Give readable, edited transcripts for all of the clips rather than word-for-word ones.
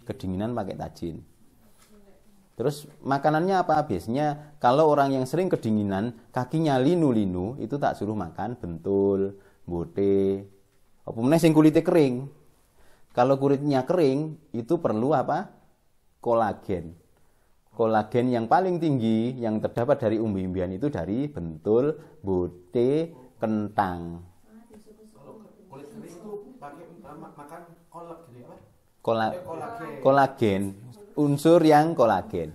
Kedinginan pakai tajin. Terus makanannya apa? Biasanya kalau orang yang sering kedinginan, kakinya linu-linu, itu tak suruh makan bentul, bote, apa meneh sing kulitnya kering. Kalau kulitnya kering, itu perlu apa? Kolagen. Kolagen yang paling tinggi yang terdapat dari umbi-umbian itu dari bentul, bote, kentang. Kalau kulit kering itu pakai makan kolak gitu ya, Kolagen, unsur yang kolagen.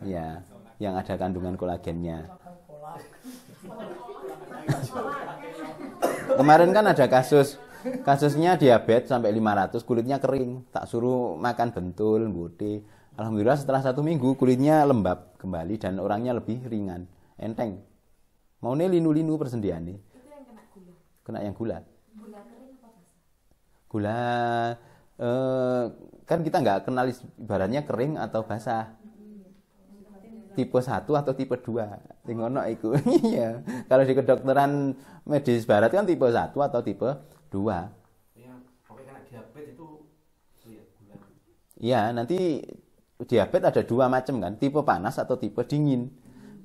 Ya, yang ada kandungan kolagennya. Kemarin kan ada kasusnya diabetes sampai 500, kulitnya kering, tak suruh makan bentul, bote. Alhamdulillah setelah 1 minggu kulitnya lembab kembali dan orangnya lebih ringan, enteng. Maunya linu-linu persendian nih. Itu yang kena gula. Kena yang gula. Gula kering apa basah? Gula kan kita nggak kenal ibaratnya kering atau basah. Tipe 1 atau tipe 2. Ngono iku. Iya. Kalau di kedokteran medis barat kan tipe 1 atau tipe 2. Yang pokoknya kena diabetes itu ya gula. Iya, nanti diabetes ada 2 macam kan, tipe panas atau tipe dingin.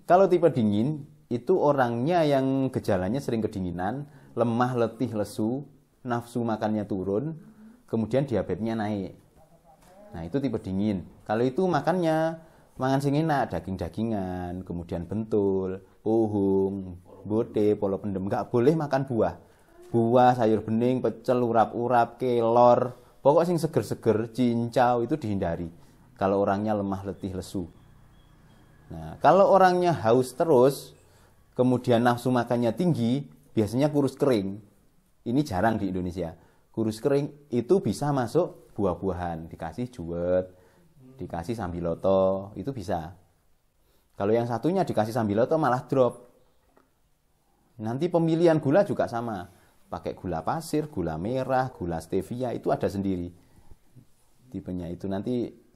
Kalau tipe dingin itu orangnya yang gejalanya sering kedinginan, lemah, letih, lesu, nafsu makannya turun, kemudian diabetesnya naik. Nah, itu tipe dingin. Kalau itu makannya mangan sing enak, daging-dagingan, kemudian bentul, pohung, bote, polo pendem, enggak boleh makan buah. Buah, sayur bening, pecel, urap-urap, kelor, pokok sing seger-seger, cincau itu dihindari. Kalau orangnya lemah, letih, lesu. Nah, kalau orangnya haus terus, kemudian nafsu makannya tinggi, biasanya kurus kering. Ini jarang di Indonesia. Kurus kering itu bisa masuk buah-buahan, dikasih juwet, dikasih sambiloto, itu bisa. Kalau yang satunya dikasih sambiloto malah drop. Nanti pemilihan gula juga sama. Pakai gula pasir, gula merah, gula stevia, itu ada sendiri. Tipenya itu nanti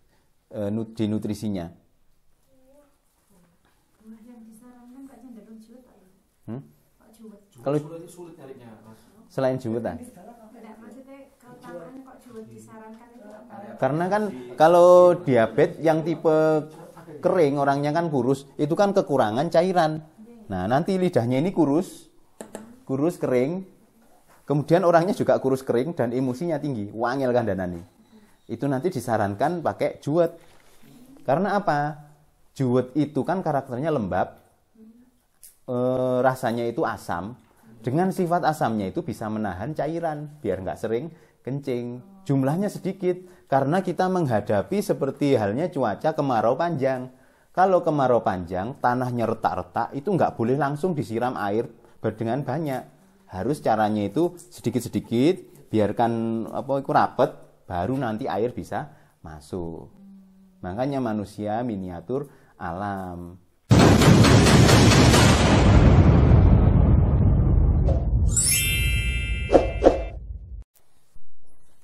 di nutrisinya. Buah yang disarankan Kak cenderung juwet Pak. Pak juwet. Kalau sulit nyarinya, Mas. selain juwetan. Enggak, maksudnya kalau tangan kok juwet disarankan itu apa? Karena kan kalau diabetes yang tipe kering, orangnya kan kurus, itu kan kekurangan cairan. Nah, nanti lidahnya ini kurus kering, kemudian orangnya juga kurus kering dan emosinya tinggi, wangel kandhanane. Itu nanti disarankan pakai juwet. Karena apa? Juwet itu kan karakternya lembab, rasanya itu asam. Dengan sifat asamnya itu bisa menahan cairan biar nggak sering kencing. Jumlahnya sedikit karena kita menghadapi seperti halnya cuaca kemarau panjang. Kalau kemarau panjang, tanahnya retak-retak, itu nggak boleh langsung disiram air dengan banyak. Harus caranya itu sedikit-sedikit, biarkan itu rapet, baru nanti air bisa masuk. Makanya manusia miniatur alam.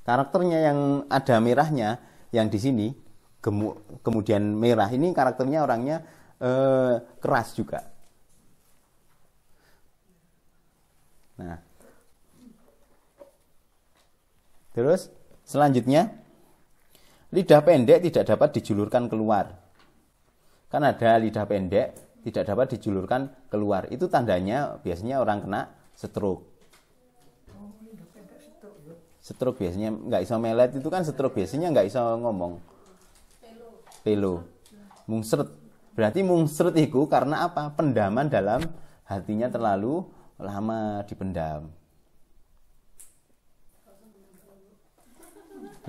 Karakternya yang ada merahnya, yang di sini kemudian merah ini karakternya orangnya keras juga. Nah, terus selanjutnya lidah pendek tidak dapat dijulurkan keluar. Kan ada lidah pendek tidak dapat dijulurkan keluar. Itu tandanya biasanya orang kena stroke. Stroke biasanya nggak iso melet, itu kan stroke biasanya nggak iso ngomong. Pelo. Mungsret. Berarti mungsret itu karena apa? Pendaman dalam hatinya terlalu lama dipendam.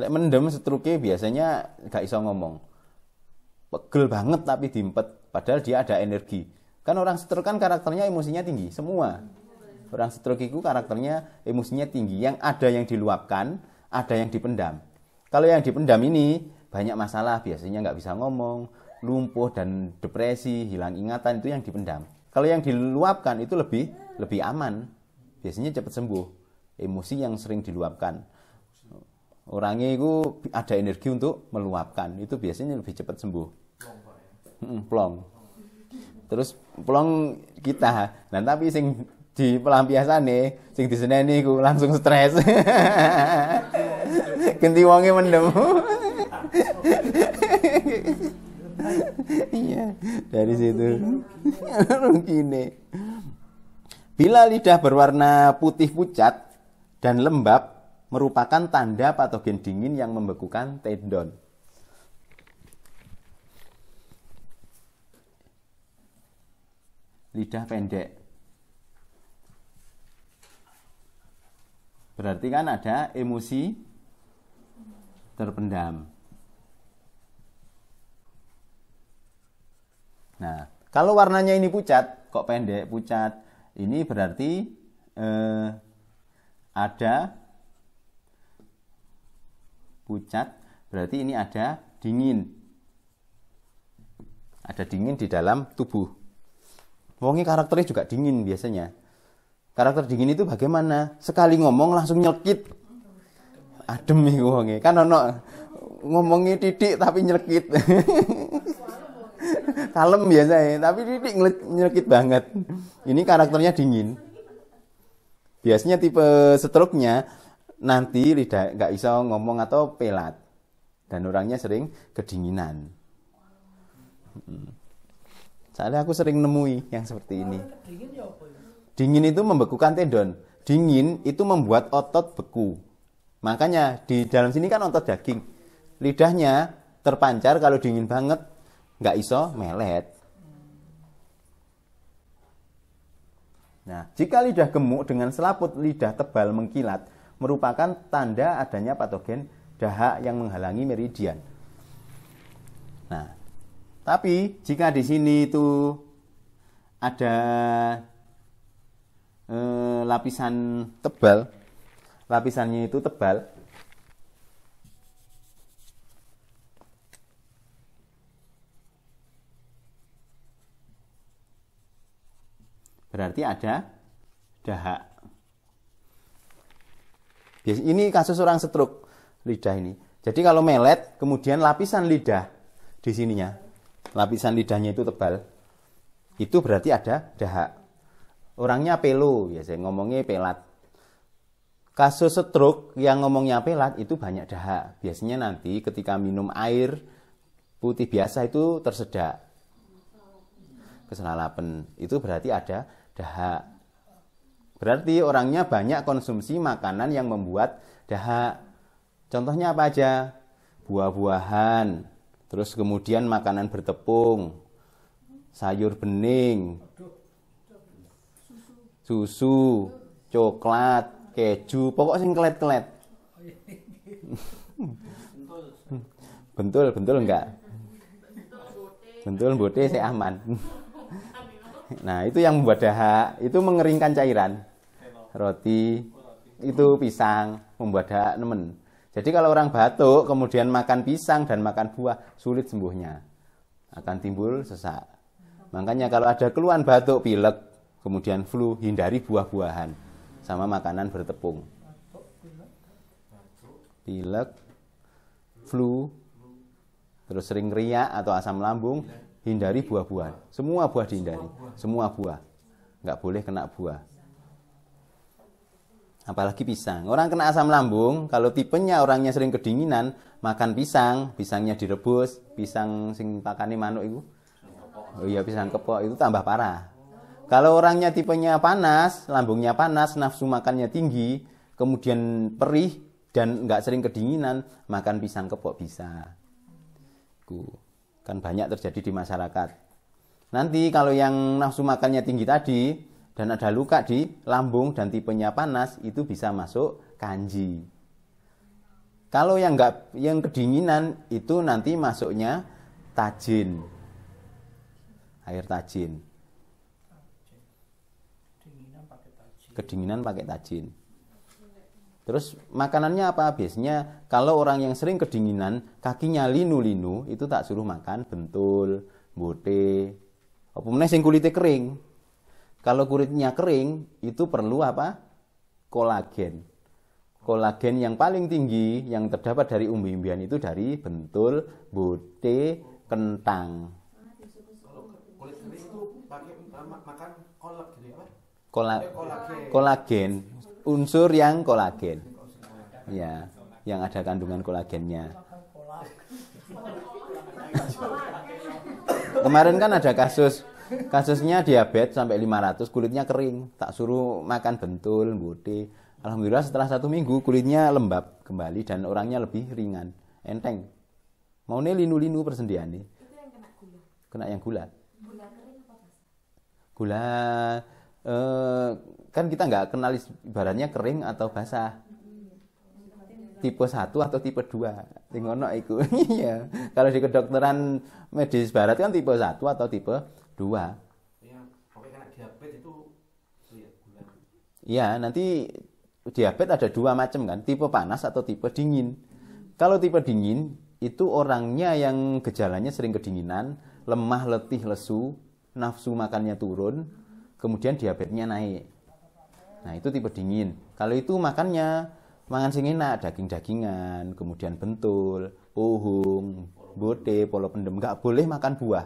Lek mendem stroke biasanya nggak iso ngomong. Pegel banget tapi diempet. Padahal dia ada energi. Kan orang stroke kan karakternya emosinya tinggi. Semua. Orang stroke itu karakternya emosinya tinggi. Yang ada yang diluapkan, ada yang dipendam. Kalau yang dipendam ini banyak masalah. Biasanya nggak bisa ngomong, lumpuh dan depresi, hilang ingatan, itu yang dipendam. Kalau yang diluapkan itu lebih aman. Biasanya cepat sembuh. Emosi yang sering diluapkan. Orangnya itu ada energi untuk meluapkan. Itu biasanya lebih cepat sembuh. Plong. Terus plong kita. Nah tapi sing di pelampiasane, sing diseneni iku langsung stres. Ganti wonge mendem. Iya, dari situ. Gini. Bila lidah berwarna putih pucat dan lembab merupakan tanda patogen dingin yang membekukan tendon. Lidah pendek. Berarti kan ada emosi terpendam. Nah, kalau warnanya ini pucat, kok pendek, pucat, ini berarti ada pucat, berarti ini ada dingin. Ada dingin di dalam tubuh. Wongnya karakternya juga dingin biasanya. Karakter dingin itu bagaimana? Sekali ngomong langsung nyelkit. Adem nih wongnya. Kan ono ngomongnya titik tapi nyelkit. Kalem biasanya, tapi titik nyelkit banget. Ini karakternya dingin. Biasanya tipe stroke-nya nanti lidah nggak bisa ngomong atau pelat. Dan orangnya sering kedinginan. Soalnya aku sering nemui yang seperti ini. Dingin itu membekukan tendon. Dingin itu membuat otot beku. Makanya di dalam sini kan otot daging. Lidahnya terpancar kalau dingin banget, nggak iso melet. Nah, jika lidah gemuk dengan selaput lidah tebal mengkilat, merupakan tanda adanya patogen dahak yang menghalangi meridian. Nah, tapi jika di sini itu ada lapisan tebal, lapisannya itu tebal, berarti ada dahak. Ini kasus orang stroke lidah ini. Jadi kalau melet, kemudian lapisan lidah di sininya, lapisan lidahnya itu tebal, itu berarti ada dahak. Orangnya pelo, biasanya ngomongnya pelat. Kasus stroke yang ngomongnya pelat itu banyak dahak. Biasanya nanti ketika minum air putih biasa itu tersedak. Keselalapan, itu berarti ada dahak. Berarti orangnya banyak konsumsi makanan yang membuat dahak. Contohnya apa aja? Buah-buahan, terus kemudian makanan bertepung, sayur bening, susu, coklat, keju, pokok sing kelet-kelet. Bentul enggak? Bentul bote saya aman. Nah, itu yang membuat dahak, itu mengeringkan cairan. Roti, itu pisang, membuat dahak nemen. Jadi kalau orang batuk, kemudian makan pisang dan makan buah, sulit sembuhnya. Akan timbul sesak. Makanya kalau ada keluhan batuk, pilek, kemudian flu, hindari buah-buahan. Sama makanan bertepung. Pilek, flu, terus sering riak atau asam lambung, hindari buah-buahan. Semua buah dihindari. Semua buah. Nggak boleh kena buah. Apalagi pisang. Orang kena asam lambung, kalau tipenya orangnya sering kedinginan, makan pisang, pisangnya direbus, pisang sing pakane manuk itu. Oh iya, pisang kepok itu tambah parah. Kalau orangnya tipenya panas, lambungnya panas, nafsu makannya tinggi, kemudian perih dan nggak sering kedinginan, makan pisang kepok bisa. Kan banyak terjadi di masyarakat. Nanti kalau yang nafsu makannya tinggi tadi dan ada luka di lambung dan tipenya panas, itu bisa masuk kanji. Kalau yang kedinginan itu nanti masuknya tajin. Air tajin. Kedinginan pakai tajin. Terus makanannya apa? Biasanya kalau orang yang sering kedinginan, kakinya linu-linu, itu tak suruh makan bentul, bote, apa meneh sing kulitnya kering. Kalau kulitnya kering, itu perlu apa? Kolagen. Kolagen yang paling tinggi yang terdapat dari umbi-umbian itu dari bentul, bote, kentang. Kalau kulit kering itu pakai makan kolak gitu ya, Pak? Kolagen. Unsur yang kolagen. Ya, yang ada kandungan kolagennya. Kemarin kan ada kasusnya diabetes sampai 500, kulitnya kering, tak suruh makan bentul, bode. Alhamdulillah setelah 1 minggu kulitnya lembab kembali dan orangnya lebih ringan, enteng. Maunya linu-linu persendian nih. Itu yang kena gula. Kena yang gula. Gula kering apa basah? Gula kan kita nggak kenal ibaratnya kering atau basah. Tipe 1 atau tipe 2. Ngono iku. Iya. Kalau di kedokteran medis barat kan tipe 1 atau tipe 2. Yang pokoknya kena diabetes itu ya gula. Iya, nanti diabetes ada 2 macam kan, tipe panas atau tipe dingin. Kalau tipe dingin itu orangnya yang gejalanya sering kedinginan, lemah, letih, lesu, nafsu makannya turun, kemudian diabetesnya naik. Nah, itu tipe dingin. Kalau itu makannya mangan sing enak, daging-dagingan, kemudian bentul, uhung, bode, polo pendem, enggak boleh makan buah.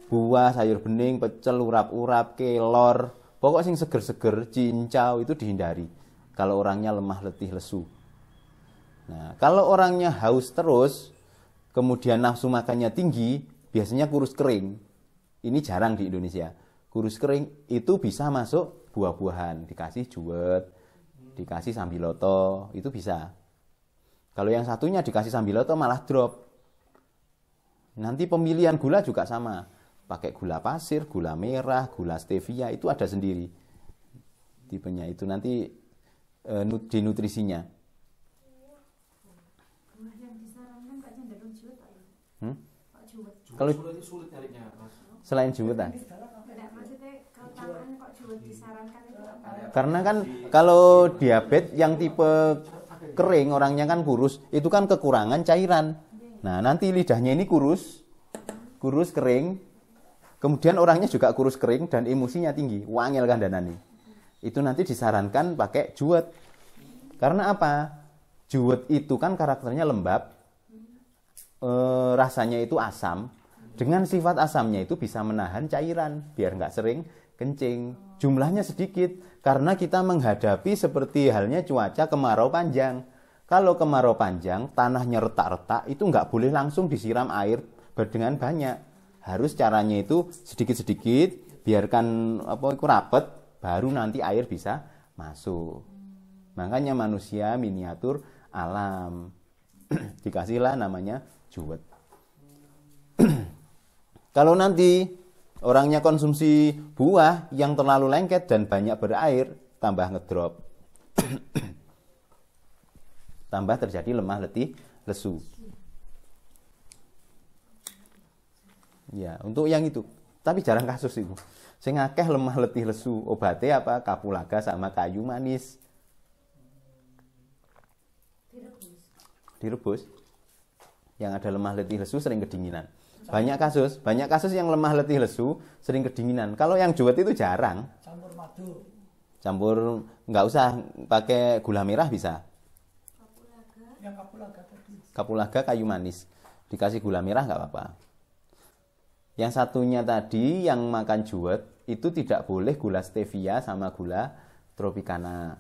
Buah, sayur bening, pecel, urap-urap, kelor, pokok sing seger-seger, cincau itu dihindari. Kalau orangnya lemah, letih, lesu. Nah, kalau orangnya haus terus, kemudian nafsu makannya tinggi, biasanya kurus kering. Ini jarang di Indonesia. Kurus kering itu bisa masuk buah-buahan, dikasih juwet, dikasih sambiloto, itu bisa. Kalau yang satunya dikasih sambiloto malah drop. Nanti pemilihan gula juga sama. Pakai gula pasir, gula merah, gula stevia, itu ada sendiri. Tipenya itu nanti di nutrisinya. Buah yang disarankan kok cenderung juwet tak ya? Kok juwet? Kalau Sulit itu sulit nyarinya, Mas. selain juwetan. Tidak, maksudnya kalau tangan kok juwet disarankan itu apa? Karena kan kalau diabetes yang tipe kering, orangnya kan kurus, itu kan kekurangan cairan. Nah, nanti lidahnya ini kurus kering, kemudian orangnya juga kurus kering dan emosinya tinggi, wangel kandhanane. Itu nanti disarankan pakai juwet. Karena apa? Juwet itu kan karakternya lembab, rasanya itu asam. Dengan sifat asamnya itu bisa menahan cairan biar nggak sering kencing. Jumlahnya sedikit karena kita menghadapi seperti halnya cuaca kemarau panjang. Kalau kemarau panjang, tanahnya retak-retak, itu nggak boleh langsung disiram air dengan banyak. Harus caranya itu sedikit-sedikit, biarkan itu rapet, baru nanti air bisa masuk. Makanya manusia miniatur alam. Dikasihlah namanya juwet. Kalau nanti orangnya konsumsi buah yang terlalu lengket dan banyak berair, tambah ngedrop. Tambah terjadi lemah, letih, lesu. Ya, untuk yang itu. Tapi jarang kasus itu. Sing akeh lemah, letih, lesu. Obatnya apa? Kapulaga sama kayu manis. Direbus. Yang ada lemah, letih, lesu sering kedinginan. Banyak kasus yang lemah, letih, lesu sering kedinginan. Kalau yang juwet itu jarang. Campur madu. Campur nggak usah pakai gula merah bisa. Yang kapulaga tadi. Kapulaga kayu manis. Dikasih gula merah nggak apa-apa. Yang satunya tadi yang makan juwet itu tidak boleh gula stevia sama gula tropicana.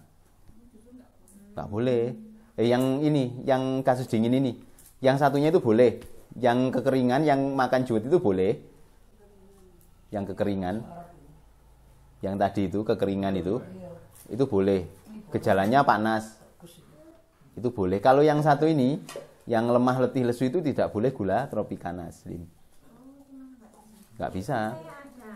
Nggak boleh. Yang ini, yang kasus dingin ini. Yang satunya itu boleh. Yang kekeringan, yang makan juwet itu boleh. Yang kekeringan, yang tadi itu kekeringan itu boleh. Gejalanya panas, itu boleh. Kalau yang satu ini, yang lemah, letih, lesu itu tidak boleh gula tropicana slim. Nggak bisa. Saya ada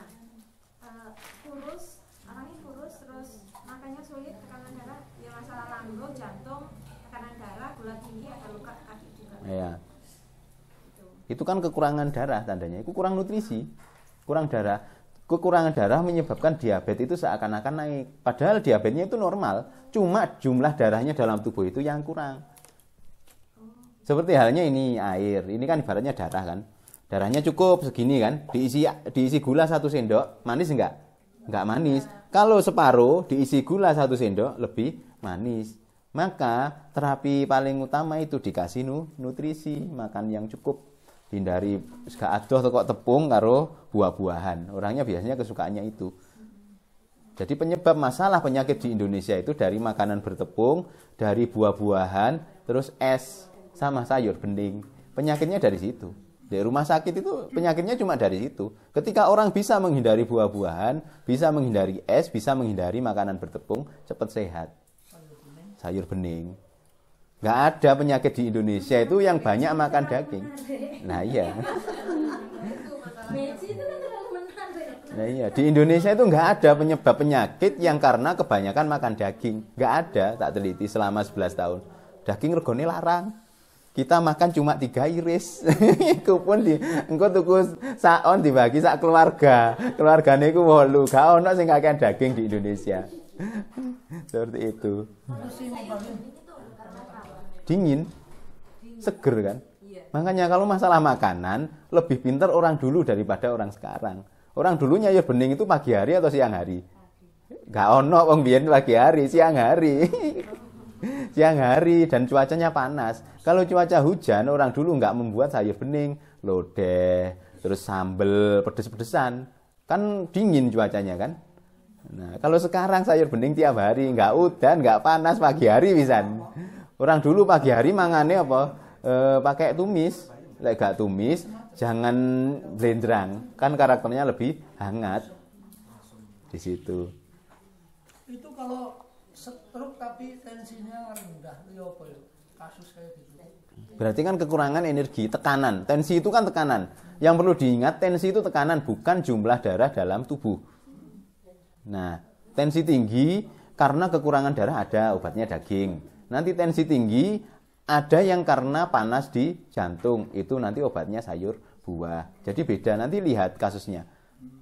kurus, orangnya kurus, terus makannya sulit, tekanan darah, ya masalah lambung, jantung, tekanan darah, gula tinggi, ada luka kaki juga. Ya. Itu kan kekurangan darah tandanya. Itu kurang nutrisi, kurang darah. Kekurangan darah menyebabkan diabetes itu seakan-akan naik. Padahal diabetesnya itu normal, cuma jumlah darahnya dalam tubuh itu yang kurang. Seperti halnya ini air. Ini kan ibaratnya darah kan. Darahnya cukup segini kan, diisi gula 1 sendok, manis enggak? Enggak manis. Kalau separuh diisi gula 1 sendok, lebih manis. Maka terapi paling utama itu dikasih nutrisi, makan yang cukup. Hindari gak adoh atau kok tepung karo buah-buahan. Orangnya biasanya kesukaannya itu. Jadi penyebab masalah penyakit di Indonesia itu dari makanan bertepung, dari buah-buahan, terus es sama sayur bening. Penyakitnya dari situ. Di rumah sakit itu penyakitnya cuma dari situ. Ketika orang bisa menghindari buah-buahan, bisa menghindari es, bisa menghindari makanan bertepung, cepat sehat. Sayur bening. Nggak ada penyakit di Indonesia itu yang banyak makan daging. Nah iya. Nah iya, di Indonesia itu nggak ada penyebab penyakit yang karena kebanyakan makan daging. Nggak ada, tak teliti selama 11 tahun. Daging regone larang. Kita makan cuma 3 iris. Iku pun engko tuku saon dibagi sak keluarga. Keluargane iku 8. Gak ono sing kakek daging di Indonesia. Seperti itu. Dingin. Seger kan? Makanya kalau masalah makanan lebih pintar orang dulu daripada orang sekarang. Orang dulunya ya bening itu pagi hari atau siang hari? Gak ono wong biyen pagi hari, siang hari. Siang hari dan cuacanya panas. Kalau cuaca hujan, orang dulu nggak membuat sayur bening, lodeh, terus sambel, pedes-pedesan. Kan dingin cuacanya kan. Nah, kalau sekarang sayur bening tiap hari, nggak udan, nggak panas, pagi hari bisa. Orang dulu pagi hari mangane apa? Pakai tumis. Lek gak tumis, jangan blendrang. Kan karakternya lebih hangat di situ. Itu kalau stroke tapi tensinya rendah, itu apa ya? Kasus kayak gitu. Berarti kan kekurangan energi, tekanan. Tensi itu kan tekanan. Yang perlu diingat, tensi itu tekanan, bukan jumlah darah dalam tubuh. Nah, tensi tinggi karena kekurangan darah ada obatnya daging. Nanti tensi tinggi ada yang karena panas di jantung, itu nanti obatnya sayur buah. Jadi beda, nanti lihat kasusnya.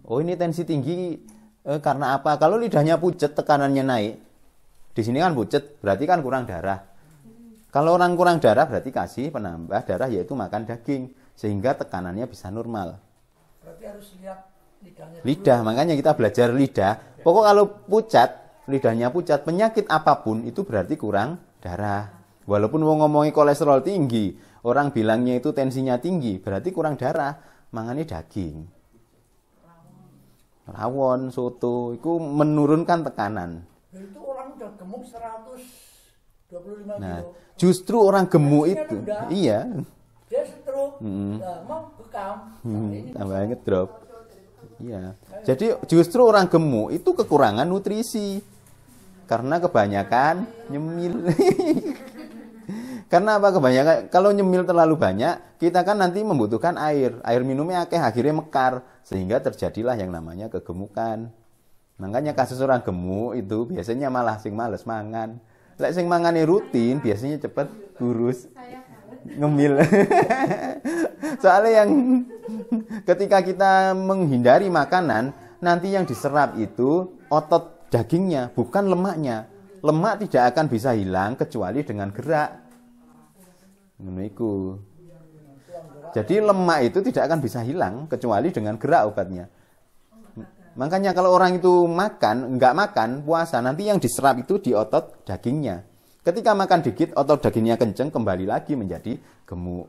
Oh ini tensi tinggi karena apa? Kalau lidahnya pucet, tekanannya naik. Di sini kan pucet, berarti kan kurang darah. Kalau orang kurang darah berarti kasih penambah darah yaitu makan daging sehingga tekanannya bisa normal. Berarti harus lihat lidahnya. Lidah, makanya kita belajar lidah. Pokok kalau pucat, lidahnya pucat, penyakit apapun itu berarti kurang darah. Walaupun mau ngomongi kolesterol tinggi, orang bilangnya itu tensinya tinggi, berarti kurang darah. Mangane daging. Rawon, soto, itu menurunkan tekanan. Itu orang udah gemuk 125 Nah, kilo. justru orang gemuk itu, rendah. iya, Dia stroke, nah, mau bekam. Nah, ini tambah ngedrop. Iya. Jadi justru orang gemuk itu kekurangan nutrisi. Karena kebanyakan nyemil. Karena apa kebanyakan? Kalau nyemil terlalu banyak, kita kan nanti membutuhkan air. Air minumnya akeh, akhirnya mekar. Sehingga terjadilah yang namanya kegemukan. Makanya kasus orang gemuk itu biasanya malah sing males mangan. Lek sing mangane rutin biasanya cepet kurus. Ngemil. Soalnya yang ketika kita menghindari makanan, nanti yang diserap itu otot dagingnya, bukan lemaknya. Lemak tidak akan bisa hilang kecuali dengan gerak. Menurutku. Jadi lemak itu tidak akan bisa hilang kecuali dengan gerak obatnya. Makanya kalau orang itu nggak makan, puasa, nanti yang diserap itu di otot dagingnya. Ketika makan dikit, otot dagingnya kenceng, kembali lagi menjadi gemuk.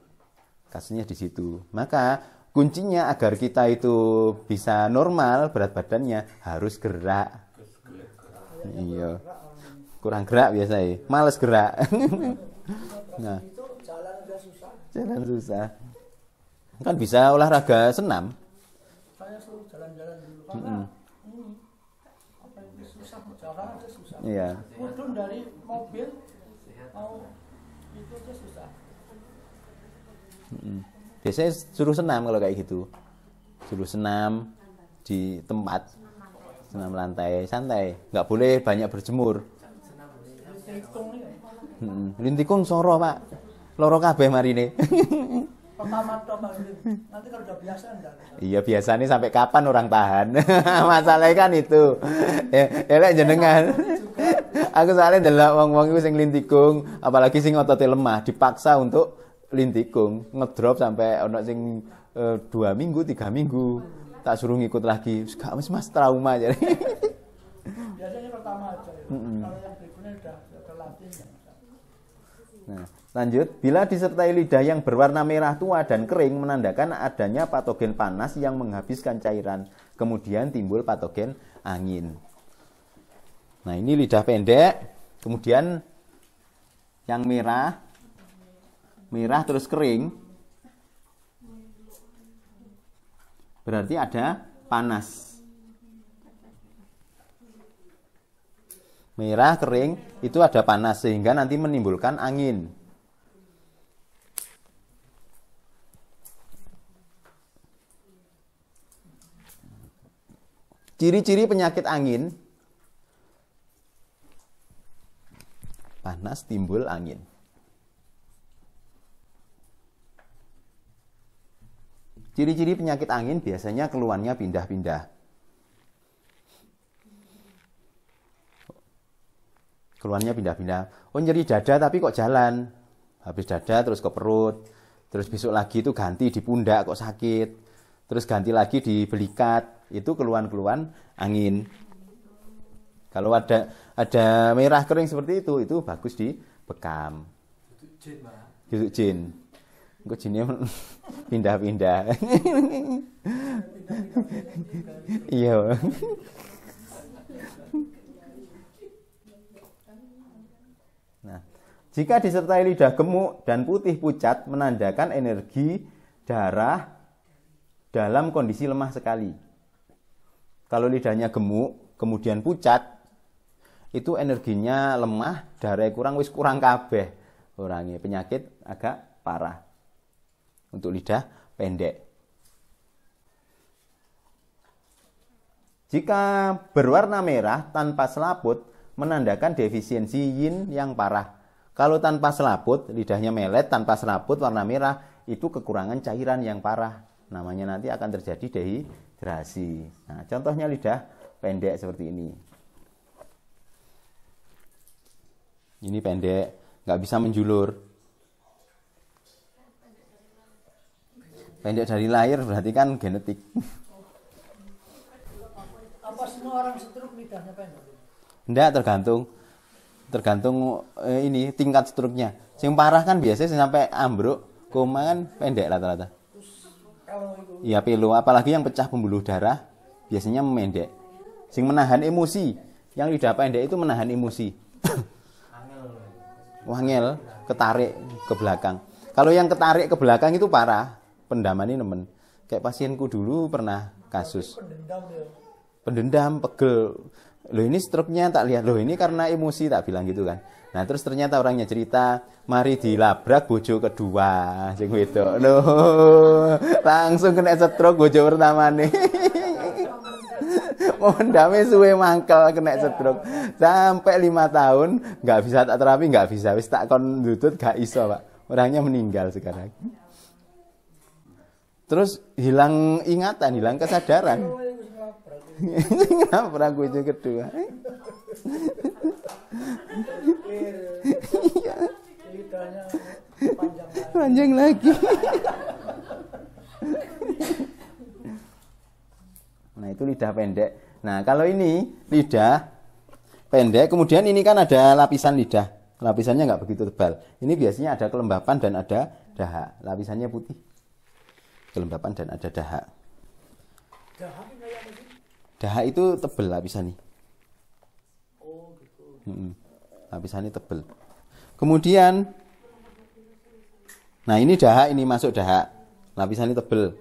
Kasusnya di situ. Maka kuncinya agar kita itu bisa normal berat badannya harus gerak. Iya. Kurang gerak biasanya. Males gerak. Nah, jalan susah. Kan bisa olahraga senam. saya suruh jalan-jalan dulu karena ini apa itu susah jalan aja susah. Iya. Mudun dari mobil mau itu aja susah. Biasanya suruh senam kalau kayak gitu. Suruh senam di tempat. Senam lantai santai. Nggak boleh banyak berjemur. Hitung nih. Lintikung soro, Pak. Loro kabeh marine. Pertama Pak, nanti kalau udah biasa enggak. Iya, biasanya sampai kapan orang tahan? Masalahnya kan itu. Elek jenengan. Aku soalnya ndelok wong-wong iku sing lintikung, apalagi sing otote lemah, dipaksa untuk lintikung, ngedrop sampai ono sing 2 minggu, 3 minggu. Tak suruh ngikut lagi. Gak Mas trauma jadi. Biasanya pertama aja. Ya. Kalau yang berikutnya udah terlatih ya. Nah, lanjut, bila disertai lidah yang berwarna merah tua dan kering menandakan adanya patogen panas yang menghabiskan cairan. Kemudian timbul patogen angin. Nah, ini lidah pendek, kemudian yang merah terus kering, berarti ada panas. Merah, kering, itu ada panas sehingga nanti menimbulkan angin. Ciri-ciri penyakit angin, panas timbul angin. Ciri-ciri penyakit angin biasanya keluhannya pindah-pindah. Keluhannya pindah-pindah. Oh, nyeri dada tapi kok jalan. Habis dada terus ke perut. Terus besok lagi itu ganti di pundak kok sakit. Terus ganti lagi di belikat. Itu keluhan-keluhan angin. Kalau ada merah kering seperti itu bagus dibekam. Itu jin, Pak. Itu jin. Kok jinnya pindah-pindah. Iya. Nah, jika disertai lidah gemuk dan putih pucat menandakan energi darah dalam kondisi lemah sekali. Kalau lidahnya gemuk, kemudian pucat, itu energinya lemah, darahnya kurang kabeh. Orangnya penyakit agak parah. Untuk lidah pendek. Jika berwarna merah tanpa selaput, menandakan defisiensi yin yang parah. Kalau tanpa selaput, lidahnya melet, tanpa selaput, warna merah, itu kekurangan cairan yang parah. Namanya nanti akan terjadi dehidrasi. Nah, contohnya lidah pendek seperti ini. Ini pendek, nggak bisa menjulur. Pendek dari lahir berarti kan genetik. Apa semua orang stroke lidahnya pendek? Enggak, tergantung ini tingkat struknya. Yang parah kan biasanya sampai ambruk, koma kan pendek rata-rata. Iya, pelo, apalagi yang pecah pembuluh darah biasanya memendek. Sing menahan emosi, yang lidah pendek itu menahan emosi. Wangel, ketarik ke belakang. Kalau yang ketarik ke belakang itu parah, pendaman ini nemen. Kayak pasienku dulu pernah kasus. Pendendam, pegel. Loh ini stroke-nya tak lihat. Loh ini karena emosi, tak bilang gitu kan. Nah terus ternyata orangnya cerita, mari dilabrak bojo kedua, sing wedok. Loh, langsung kena stroke bojo pertama nih. Mondame suwe mangkel kena stroke. Sampai 5 tahun nggak bisa tak terapi, nggak bisa. Wis tak kon lutut gak iso, Pak. Orangnya meninggal sekarang. Terus hilang ingatan, hilang kesadaran. Ngaprak bojo kedua. Panjang lagi. Nah itu lidah pendek. Nah kalau ini lidah pendek, kemudian ini kan ada lapisan lidah. Lapisannya nggak begitu tebal. Ini biasanya ada kelembapan dan ada dahak. Lapisannya putih. Kelembapan dan ada dahak. Dahak itu tebal lapisannya. Oh gitu. Lapisannya tebal. Kemudian, nah ini dahak, ini masuk dahak. Lapisannya tebal.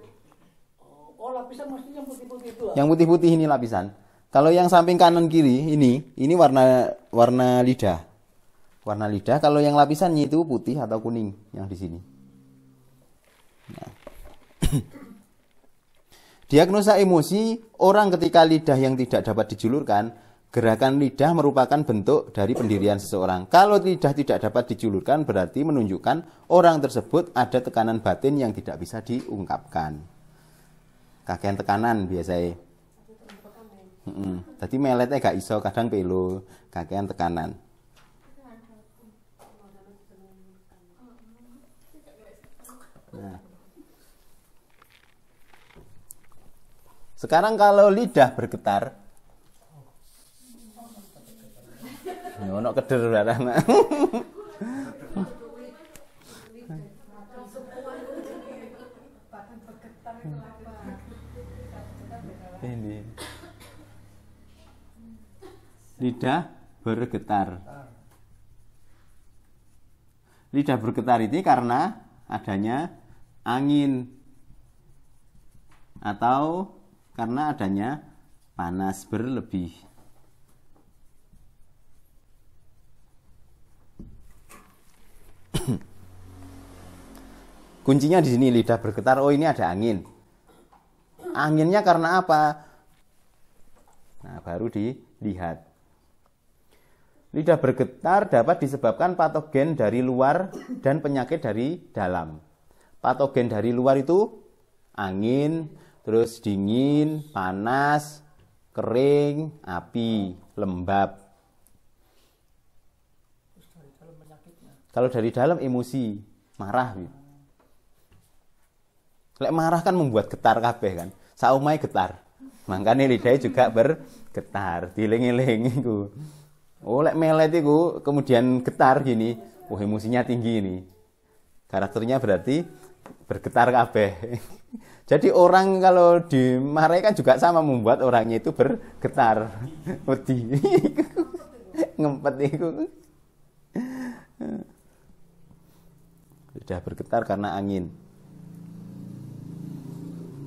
Oh lapisan maksudnya yang putih-putih itu? Yang putih-putih ini lapisan. Kalau yang samping kanan kiri ini warna lidah. Warna lidah. Kalau yang lapisannya itu putih atau kuning yang di sini. Nah. Diagnosa emosi, orang ketika lidah yang tidak dapat dijulurkan, gerakan lidah merupakan bentuk dari pendirian seseorang. Kalau lidah tidak dapat dijulurkan, berarti menunjukkan orang tersebut ada tekanan batin yang tidak bisa diungkapkan. Kakean tekanan biasanya. Tadi meletnya gak iso, kadang pelo, kakean tekanan. Nah. Sekarang kalau lidah bergetar, ono keder barang. Ini. Lidah bergetar. Lidah bergetar ini karena adanya angin. atau karena adanya panas berlebih. Kuncinya di sini, lidah bergetar. Oh, ini ada angin. Anginnya karena apa? Nah, baru dilihat. Lidah bergetar dapat disebabkan patogen dari luar dan penyakit dari dalam. Patogen dari luar itu angin, terus dingin, panas, kering, api, lembab. Terus dari dalam penyakitnya. Kalau dari dalam emosi, marah. Lek marah kan membuat getar kabeh kan. Saumai getar. Makanya lidahnya juga bergetar, dieling-eling iku. Oh, lek melet iku kemudian getar gini, wah emosinya tinggi ini. Karakternya berarti bergetar kabeh. Jadi orang kalau dimarahi kan juga sama membuat orangnya itu bergetar. Wedi. Ngempet iku. Sudah bergetar karena angin.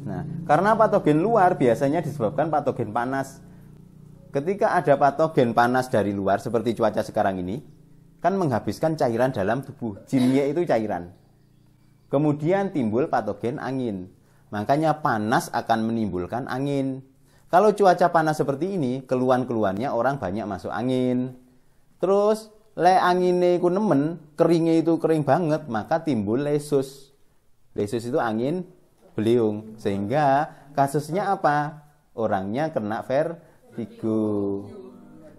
Nah, karena patogen luar biasanya disebabkan patogen panas. Ketika ada patogen panas dari luar seperti cuaca sekarang ini, kan menghabiskan cairan dalam tubuh. Jinnya itu cairan. Kemudian timbul patogen angin. Makanya panas akan menimbulkan angin. Kalau cuaca panas seperti ini, keluhan-keluhannya orang banyak masuk angin. Terus, le anginnya itu nemen, keringnya itu kering banget, maka timbul lesus. Lesus itu angin beliung, sehingga kasusnya apa? Orangnya kena vertigo.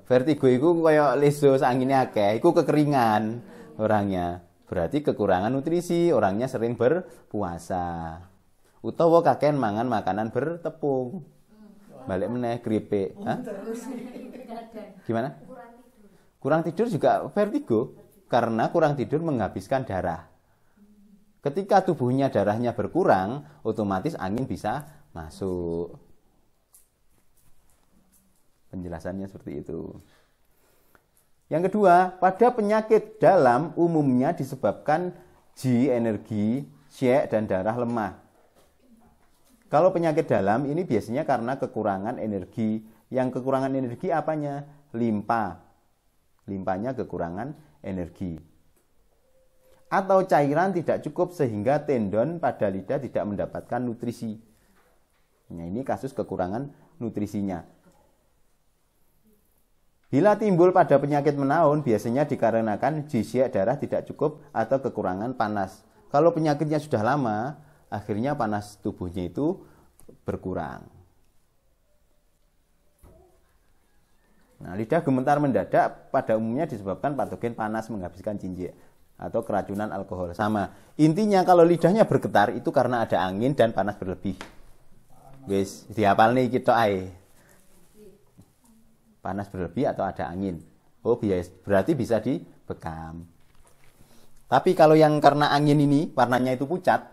Vertigo itu kayak lesus, anginnya akeh, itu kekeringan orangnya. Berarti kekurangan nutrisi, orangnya sering berpuasa. Utawa kakean mangan makanan bertepung. Balik meneh keripik. Hah? Gimana? Kurang tidur juga vertigo, karena kurang tidur menghabiskan darah. Ketika tubuhnya darahnya berkurang, otomatis angin bisa masuk. Penjelasannya seperti itu. Yang kedua, pada penyakit dalam umumnya disebabkan Ji energi, Xie dan darah lemah. Kalau penyakit dalam ini biasanya karena kekurangan energi. Yang kekurangan energi apanya? Limpa. Limpanya kekurangan energi. Atau cairan tidak cukup sehingga tendon pada lidah tidak mendapatkan nutrisi. Nah, ini kasus kekurangan nutrisinya. Bila timbul pada penyakit menaun, biasanya dikarenakan jizya darah tidak cukup atau kekurangan panas. Kalau penyakitnya sudah lama, akhirnya panas tubuhnya itu berkurang. Nah, lidah gemetar mendadak pada umumnya disebabkan patogen panas menghabiskan jinjik atau keracunan alkohol. Sama. Intinya kalau lidahnya bergetar itu karena ada angin dan panas berlebih. Wis, dihafalne iki tok ae. Panas berlebih atau ada angin. Oh, berarti bisa dibekam. Tapi kalau yang karena angin ini warnanya itu pucat.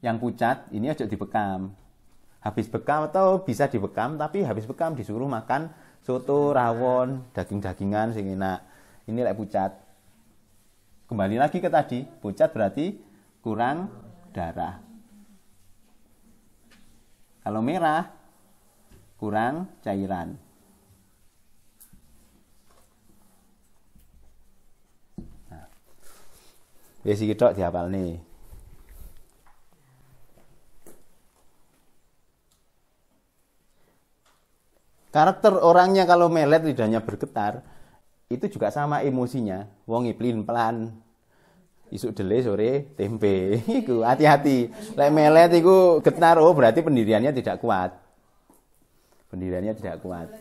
Yang pucat ini aja dibekam. Habis bekam atau bisa dibekam, tapi habis bekam disuruh makan soto, rawon, daging-dagingan sing enak. Ini lek pucat. Kembali lagi ke tadi, pucat berarti kurang darah. Kalau merah, kurang cairan. Nah, wis iki tok dihafalne. Karakter orangnya kalau melet lidahnya bergetar, itu juga sama emosinya. Wong plin-plan. Isuk dele sore tempe. Iku hati-hati. Lek melet iku getar, oh berarti pendiriannya tidak kuat. Pendiriannya tidak kuat.